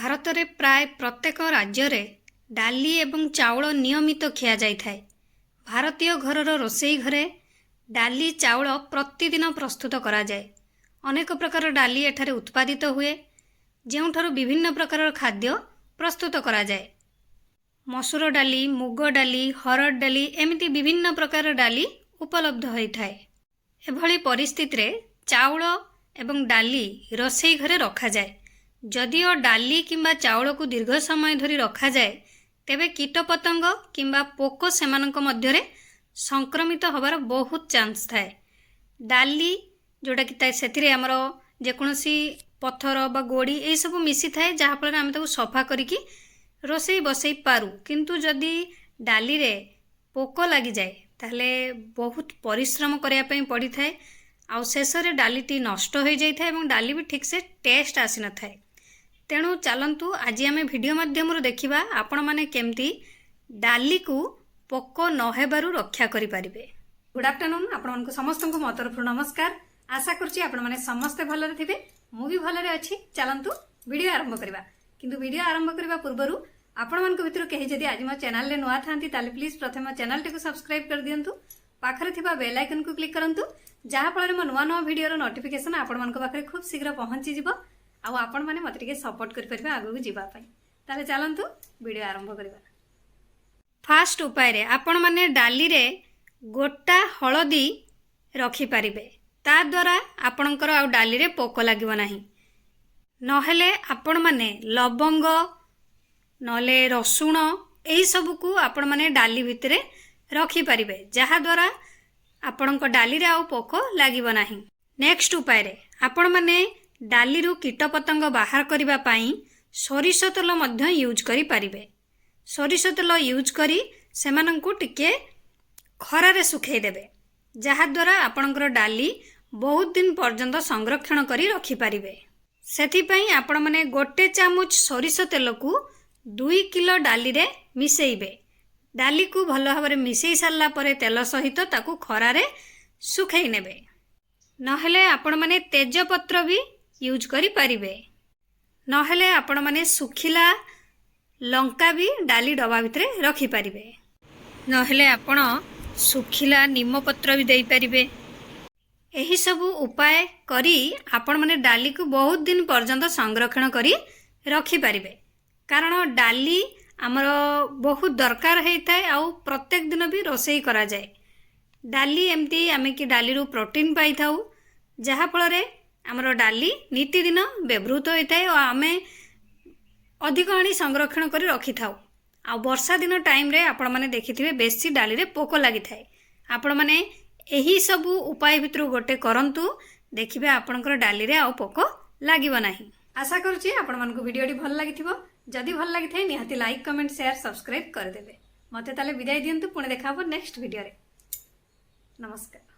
भारत रे प्राय प्रत्येक राज्य रे डाली एवं चाउल नियमित खिया जाय थाए। भारतीय घरर रोसई घरे डाली चाउल प्रतिदिन प्रस्तुत करा जाए। अनेक प्रकार डाली एठारे उत्पादित हुए, जेउठारु विभिन्न प्रकार खाद्य प्रस्तुत करा जाए। मसूर डाली, मुग डाली, हरड़ डाली एमिति विभिन्न प्रकार डाली उपलब्ध होइथाए। एभली परिस्थिति रे चाउल एवं डाली रोसई घरे रखा जाए। जदिओ डाली किंबा चाउल को दीर्घ समय धरी रखा जाए तेबे कीटपतंग किंबा पोक सेमानक मध्यरे संक्रमित होबार बहुत चांस थाए। डाली जोटा कि सेथिरे हमर जेकोसी पत्थर बा गोड़ी ए सब मिसी थाए, जहाँ फल आम ताकू सफा करिकी रोसई बसई पारू। किंतु जदि डाली रे पोक लगी जाए ताहले बहुत परिश्रम करिया पई पड़ी थाए। आउ शेष रे डालीटी नष्ट हो जाई थाए एवं डाली भी ठीक से टेस्ट आसी न थाए। तेणु चलंतु आज आम भिडियो माध्यम देखिबा आपण माने केमती डाली को पोक न हेबारु रक्षा करि परिबे। गुड आफ्टरनून, आपण मानक समस्त को मो तरफ नमस्कार। आशा करछि आपण माने समस्त भलरे थिबे, मु भी भलरे अछि। चलंतु वीडियो आरंभ करिबा। किंतु वीडियो आरंभ करिबा पूर्वरु आपण मानक भितर केहि जदि आज मो चैनल रे नुआ थांती ताले प्लीज प्रथम चैनल टिको सब्सक्राइब कर दियंतु। पाखरे थिबा बेल आइकन को क्लिक करंतु, जहाँ फल मो नुआ नुआ वीडियो नोटिफिकेशन आपण मानक पाखरे खूब शीघ्र पहुंची जिवो। आउ आपण माने मते टिके सपोर्ट करि परबे आगु जीवा पई। ताले चलंतु वीडियो आरंभ करिबा। फास्ट उपाय रे आपण माने डाली रे गोटा हळदी रखी परिबे। ता द्वारा आपणकर आउ डाली रे पोक लागिवो नाही। नहेले आपण माने लवंग नले रसुण एही सब को आपण माने डाली भितरे रखी परिबे, जहाँ द्वारा आपणक डाली रे आउ पोक लागिवो नाही। नेक्स्ट उपाय रे आपण माने डाली रु कीटपतंग बाहर करिबा पाई सोरिष तेल मध्य यूज करि परिबे। सोरिष तेल यूज करी सेमानंकु टिके खरा रे सुखै देबे, जहाँ द्वारा आपणकर डाली बहुत दिन पर्यंत संरक्षण करी रखि परिबे। सेथि पई आपण माने गोटे चामच सोरिष तेल को 2 किलो डाली रे मिसेइबे। डाली को भल भाव मिसई सारला परे तेल सहित ताकू खरा रे सुखै नेबे। नहेले आपण माने तेजपत्र भी यूज करि परिबे। नहेले आपण माने सुखिला लंका भी डाली डबा भितरे रखि परिबे। नहेले आपण सुखिला निमपत्र भी देई परिबे। एही सब उपाय करी आपण माने डाली को बहुत दिन पर्यंत संरक्षण करी रखि परिबे। कारण डाली आमर बहुत दरकार होता है। आउ प्रत्येक दिन भी रोसई करा जाए। डाली एमती आमे कि डाली रू प्रोटीन पाई थाउ, जहाँ फल आमर डाली नीतिदिन व्यवहृत होता है और आमे अधिक आनी संरक्षण करी रखी थाउ। आ वर्षा दिन टाइम रे आपण माने देखिथिबे बेसी डाली रे पोक लागि थाए। आपण माने एही सब उपाय भितरु गोटे करंतु, देखिबे आपणकर डाली रे आउ पोक लागिवो नाही। आशा करूची आपण मानकु वीडियोटी भल लागिथिबो। जदि भल लगी थाए निहाती लाइक कमेंट शेयर सब्सक्राइब कर देबे। मते ताले विदाय दियंतु, पुणे देखा नेक्स्ट वीडियो रे। नमस्कार।